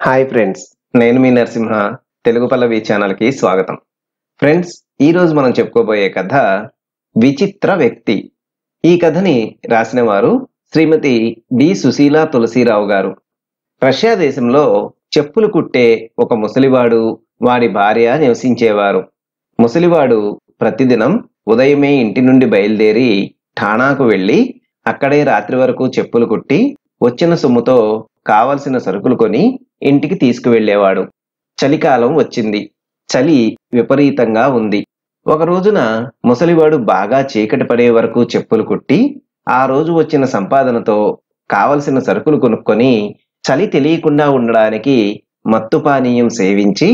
Hi friends, నేను మీ నరసింహ. తెలుగు పల్లవి ఛానల్కి స్వాగతం. ఫ్రెండ్స్, ఈరోజు మనం చెప్పుకోబోయే కథ విచిత్ర వ్యక్తి. ఈ కథని రాసిన వారు శ్రీమతి డి సుశీల తులసీరావు గారు. రష్యా దేశంలో చెప్పులు కుట్టే ఒక ముసలివాడు, వాడి భార్య నివసించేవారు. ముసలివాడు ప్రతిదినం ఉదయమే ఇంటి నుండి బయలుదేరి ఠాణాకు వెళ్ళి అక్కడే రాత్రి వరకు చెప్పులు కుట్టి వచ్చిన సొమ్ముతో కావలసిన సరుకులు కొని ఇంటికి తీసుకువెళ్ళేవాడు. చలికాలం వచ్చింది. చలి విపరీతంగా ఉంది. ఒక రోజున ముసలివాడు బాగా చీకటి పడే వరకు చెప్పులు కుట్టి ఆ రోజు వచ్చిన సంపాదనతో కావలసిన సరుకులు కొనుక్కొని చలి తెలియకుండా ఉండడానికి మత్తు పానీయం సేవించి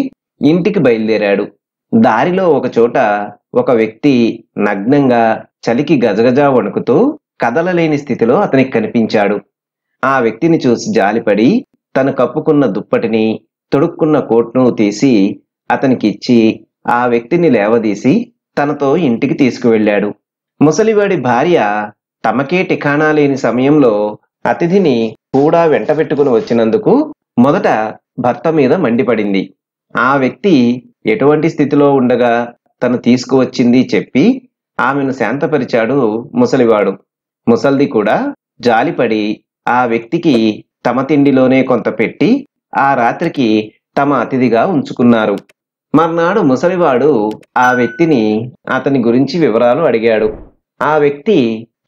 ఇంటికి బయలుదేరాడు. దారిలో ఒక చోట ఒక వ్యక్తి నగ్నంగా చలికి గజగజా వణుకుతూ కదలలేని స్థితిలో అతనికి కనిపించాడు. ఆ వ్యక్తిని చూసి జాలిపడి తను కప్పుకున్న దుప్పటిని, తొడుక్కున్న కోట్ను తీసి అతనికి ఇచ్చి ఆ వ్యక్తిని లేవదీసి తనతో ఇంటికి తీసుకువెళ్ళాడు. ముసలివాడి భార్య తమకే ఠికాణా లేని సమయంలో అతిథిని కూడా వెంట పెట్టుకుని వచ్చినందుకు మొదట భర్త మీద మండిపడింది. ఆ వ్యక్తి ఎటువంటి స్థితిలో ఉండగా తను తీసుకువచ్చింది చెప్పి ఆమెను శాంతపరిచాడు ముసలివాడు. ముసల్ది కూడా జాలిపడి ఆ వ్యక్తికి తమ తిండిలోనే కొంత పెట్టి ఆ రాత్రికి తమ అతిథిగా ఉంచుకున్నారు. మర్నాడు ముసలివాడు ఆ వ్యక్తిని అతని గురించి వివరాలు అడిగాడు. ఆ వ్యక్తి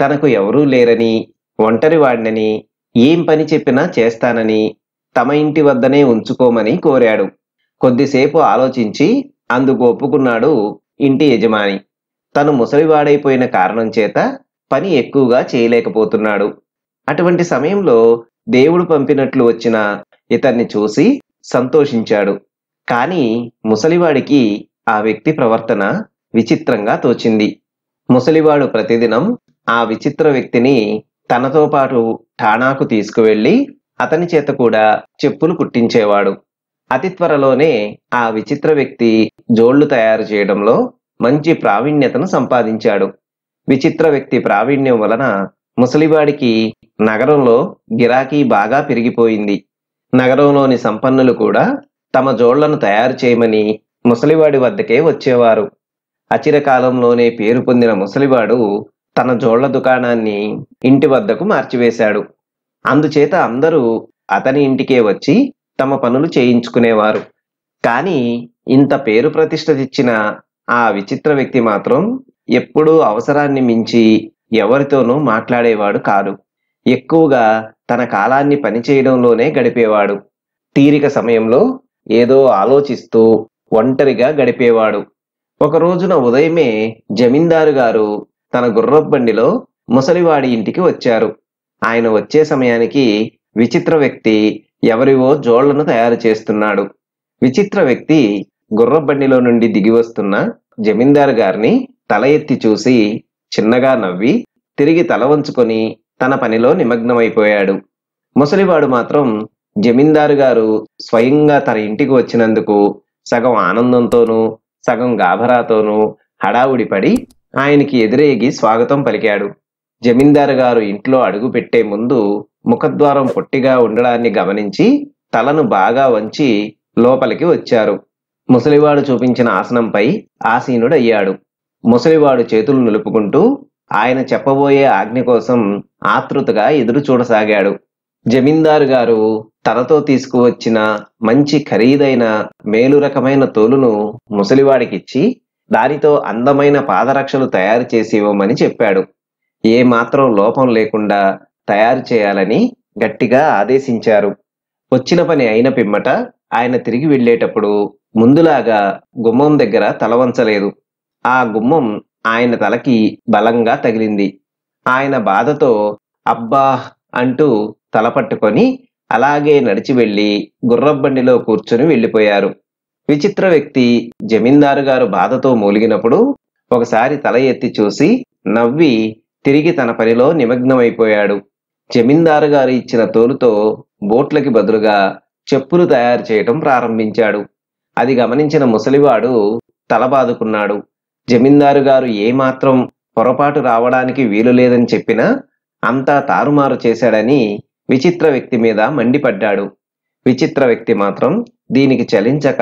తనకు ఎవరూ లేరని, ఒంటరివాడినని, ఏం పని చెప్పినా చేస్తానని, తమ ఇంటి వద్దనే ఉంచుకోమని కోరాడు. కొద్దిసేపు ఆలోచించి అందుకు ఒప్పుకున్నాడు ఇంటి యజమాని. తను ముసలివాడైపోయిన కారణం చేత పని ఎక్కువగా చేయలేకపోతున్నాడు. అటువంటి సమయంలో దేవుడు పంపినట్లు వచ్చిన ఇతన్ని చూసి సంతోషించాడు. కానీ ముసలివాడికి ఆ వ్యక్తి ప్రవర్తన విచిత్రంగా తోచింది. ముసలివాడు ప్రతిదినం ఆ విచిత్ర వ్యక్తిని తనతో పాటు ఠాణాకు తీసుకువెళ్ళి అతని చేత కూడా చెప్పులు కుట్టించేవాడు. అతి త్వరలోనే ఆ విచిత్ర వ్యక్తి జోళ్లు తయారు చేయడంలో మంచి ప్రావీణ్యతను సంపాదించాడు. విచిత్ర వ్యక్తి ప్రావీణ్యం వలన ముసలివాడికి నగరంలో గిరాకీ బాగా పెరిగిపోయింది. నగరంలోని సంపన్నులు కూడా తమ జోళ్లను తయారు చేయమని ముసలివాడి వద్దకే వచ్చేవారు. అచిరకాలంలోనే పేరు పొందిన ముసలివాడు తన జోళ్ల దుకాణాన్ని ఇంటి వద్దకు మార్చివేశాడు. అందుచేత అందరూ అతని ఇంటికే వచ్చి తమ పనులు చేయించుకునేవారు. కానీ ఇంత పేరు ప్రతిష్ఠ తెచ్చిన ఆ విచిత్ర వ్యక్తి మాత్రం ఎప్పుడూ అవసరాన్ని మించి ఎవరితోనూ మాట్లాడేవాడు కాదు. ఎక్కువగా తన కాలాన్ని పనిచేయడంలోనే గడిపేవాడు. తీరిక సమయంలో ఏదో ఆలోచిస్తూ ఒంటరిగా గడిపేవాడు. ఒక రోజున ఉదయమే జమీందారు గారు తన గుర్రబండిలో ముసలివాడి ఇంటికి వచ్చారు. ఆయన వచ్చే సమయానికి విచిత్ర వ్యక్తి ఎవరివో జోళ్లను తయారు చేస్తున్నాడు. విచిత్ర వ్యక్తి గుర్రబండిలో నుండి దిగి వస్తున్న జమీందారు గారిని తల ఎత్తి చూసి చిన్నగా నవ్వి తిరిగి తల వంచుకొని తన పనిలో నిమగ్నమైపోయాడు. ముసలివాడు మాత్రం జమీందారు గారు స్వయంగా తన ఇంటికి వచ్చినందుకు సగం ఆనందంతోనూ సగం గాభరాతోనూ హడావుడి పడి ఆయనకి ఎదురేగి స్వాగతం పలికాడు. జమీందారు గారు ఇంట్లో అడుగు పెట్టే ముందు ముఖద్వారం పొట్టిగా ఉండడాన్ని గమనించి తలను బాగా వంచి లోపలికి వచ్చారు. ముసలివాడు చూపించిన ఆసనంపై ఆసీనుడయ్యాడు. ముసలివాడు చేతులు నిలుపుకుంటూ ఆయన చెప్పబోయే ఆజ్ఞ కోసం ఆతృతగా ఎదురు చూడసాగాడు. జమీందారు గారు తనతో తీసుకువచ్చిన మంచి ఖరీదైన మేలు రకమైన తోలును ముసలివాడికిచ్చి దానితో అందమైన పాదరక్షలు తయారు చేసి ఇవ్వమని చెప్పాడు. ఏ మాత్రం లోపం లేకుండా తయారు చేయాలని గట్టిగా ఆదేశించారు. వచ్చిన పని అయిన పిమ్మట ఆయన తిరిగి వెళ్ళేటప్పుడు ముందులాగా గుమ్మం దగ్గర తల వంచలేదు. ఆ గుమ్మం ఆయన తలకి బలంగా తగిలింది. ఆయన బాధతో అబ్బా అంటూ తల పట్టుకొని అలాగే నడిచి వెళ్లి గుర్రబండిలో కూర్చుని వెళ్ళిపోయారు. విచిత్ర వ్యక్తి జమీందారు గారు బాధతో మూలిగినప్పుడు ఒకసారి తల ఎత్తి చూసి నవ్వి తిరిగి తన పనిలో నిమగ్నమైపోయాడు. జమీందారు గారు ఇచ్చిన తోలుతో బోట్లకి బదులుగా చెప్పులు తయారు చేయటం ప్రారంభించాడు. అది గమనించిన ముసలివాడు తల బాదుకున్నాడు. జమీందారు గారు ఏమాత్రం పొరపాటు రావడానికి వీలు లేదని చెప్పినా అంతా తారుమారు చేశాడని విచిత్ర వ్యక్తి మీద మండిపడ్డాడు. విచిత్ర వ్యక్తి మాత్రం దీనికి చలించక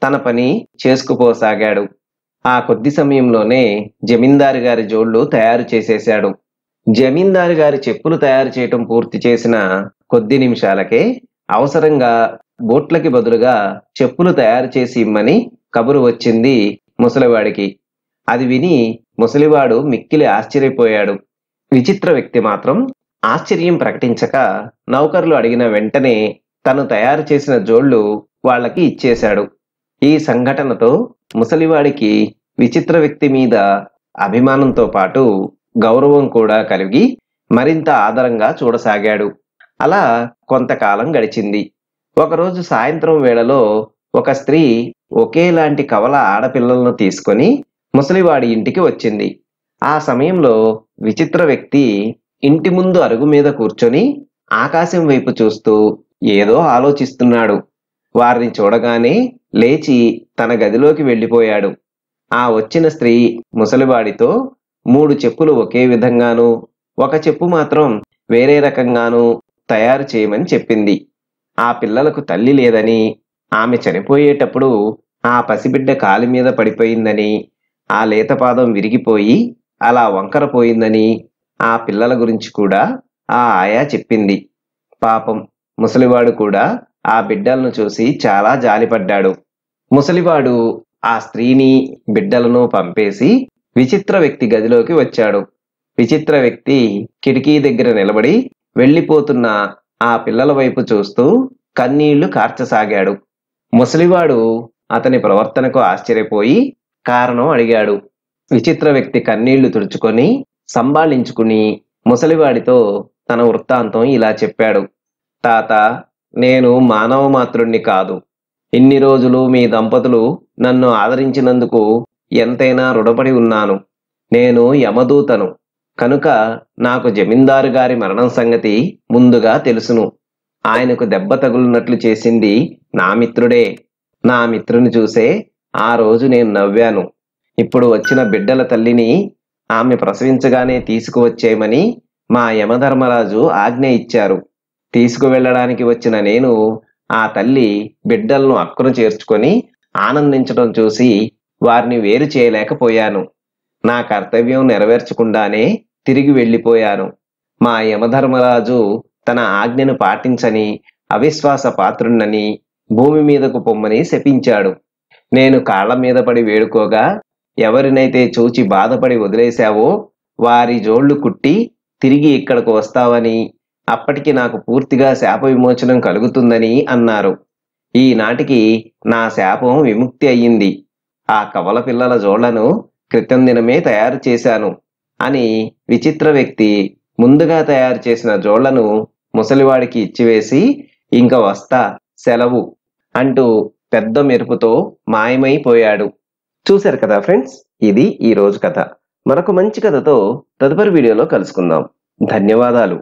తన పని చేసుకుపోసాగాడు. ఆ కొద్ది సమయంలోనే జమీందారు గారి జోళ్లు తయారు చేసేశాడు. జమీందారు గారి చెప్పులు తయారు చేయటం పూర్తి చేసిన కొద్ది నిమిషాలకే అవసరంగా బూట్లకి బదులుగా చెప్పులు తయారు చేసి ఇమ్మని కబురు వచ్చింది ముసలివాడికి. అది విని ముసలివాడు మిక్కిలి ఆశ్చర్యపోయాడు. విచిత్ర వ్యక్తి మాత్రం ఆశ్చర్యం ప్రకటించక నౌకర్లు అడిగిన వెంటనే తను తయారు చేసిన జోళ్లు వాళ్ళకి ఇచ్చేశాడు. ఈ సంఘటనతో ముసలివాడికి విచిత్ర వ్యక్తి మీద అభిమానంతో పాటు గౌరవం కూడా కలిగి మరింత ఆదరంగా చూడసాగాడు. అలా కొంతకాలం గడిచింది. ఒకరోజు సాయంత్రం వేళలో ఒక స్త్రీ ఒకేలాంటి కవల ఆడపిల్లలను తీసుకొని ముసలివాడి ఇంటికి వచ్చింది. ఆ సమయంలో విచిత్ర వ్యక్తి ఇంటి ముందు అరుగు మీద కూర్చొని ఆకాశం వైపు చూస్తూ ఏదో ఆలోచిస్తున్నాడు. వారిని చూడగానే లేచి తన గదిలోకి వెళ్ళిపోయాడు. ఆ వచ్చిన స్త్రీ ముసలివాడితో 3 చెప్పులు ఒకే విధంగాను, ఒక చెప్పు మాత్రం వేరే రకంగాను తయారు చేయమని చెప్పింది. ఆ పిల్లలకు తల్లి లేదని, ఆమె చనిపోయేటప్పుడు ఆ పసిబిడ్డ కాలి మీద పడిపోయిందని, ఆ లేతపాదం విరిగిపోయి అలా వంకరపోయిందని ఆ పిల్లల గురించి కూడా ఆ ఆయా చెప్పింది. పాపం ముసలివాడు కూడా ఆ బిడ్డలను చూసి చాలా జాలిపడ్డాడు. ముసలివాడు ఆ స్త్రీని బిడ్డలను పంపేసి విచిత్ర వ్యక్తి గదిలోకి వచ్చాడు. విచిత్ర వ్యక్తి కిటికీ దగ్గర నిలబడి వెళ్ళిపోతున్న ఆ పిల్లల వైపు చూస్తూ కన్నీళ్లు కార్చసాగాడు. ముసలివాడు అతని ప్రవర్తనకు ఆశ్చర్యపోయి కారణం అడిగాడు. విచిత్ర వ్యక్తి కన్నీళ్లు తుడుచుకొని సంభాళించుకుని ముసలివాడితో తన వృత్తాంతం ఇలా చెప్పాడు. తాత, నేను మానవ మాత్రుణ్ణి కాదు. ఇన్ని రోజులు మీ దంపతులు నన్ను ఆదరించినందుకు ఎంతైనా రుణపడి ఉన్నాను. నేను యమదూతను కనుక నాకు జమీందారు గారి మరణం సంగతి ముందుగా తెలుసును. ఆయనకు దెబ్బ తగులున్నట్లు చేసింది నా మిత్రుడే. నా మిత్రుని చూసే ఆ రోజు నేను నవ్వాను. ఇప్పుడు వచ్చిన బిడ్డల తల్లిని ఆమె ప్రసవించగానే తీసుకువచ్చేయమని మా యమధర్మరాజు ఆజ్ఞ ఇచ్చారు. తీసుకువెళ్ళడానికి వచ్చిన నేను ఆ తల్లి బిడ్డలను అక్కున చేర్చుకొని ఆనందించడం చూసి వారిని వేరు చేయలేకపోయాను. నా కర్తవ్యం నెరవేర్చకుండానే తిరిగి వెళ్ళిపోయాను. మా యమధర్మరాజు తన ఆజ్ఞను పాటించని అవిశ్వాస పాత్రుణ్ణని భూమి మీదకు పొమ్మని శపించాడు. నేను కాళ్ల మీద పడి వేడుకోగా ఎవరినైతే చూచి బాధపడి వదిలేశావో వారి జోళ్లు కుట్టి తిరిగి ఇక్కడకు వస్తావని, అప్పటికి నాకు పూర్తిగా శాప విమోచనం కలుగుతుందని అన్నారు. ఈనాటికి నా శాపం విముక్తి అయ్యింది. ఆ కవల పిల్లల జోళ్లను క్రితం దినమే తయారు చేశాను అని విచిత్ర వ్యక్తి ముందుగా తయారు చేసిన జోళ్లను ముసలివాడికి ఇచ్చివేసి ఇంక వస్తా, సెలవు అంటూ పెద్ద మెరుపుతో మాయమైపోయాడు. చూశారు కదా ఫ్రెండ్స్, ఇది ఈ రోజు కథ. మరొక మంచి కథతో తదుపరి వీడియోలో కలుసుకుందాం. ధన్యవాదాలు.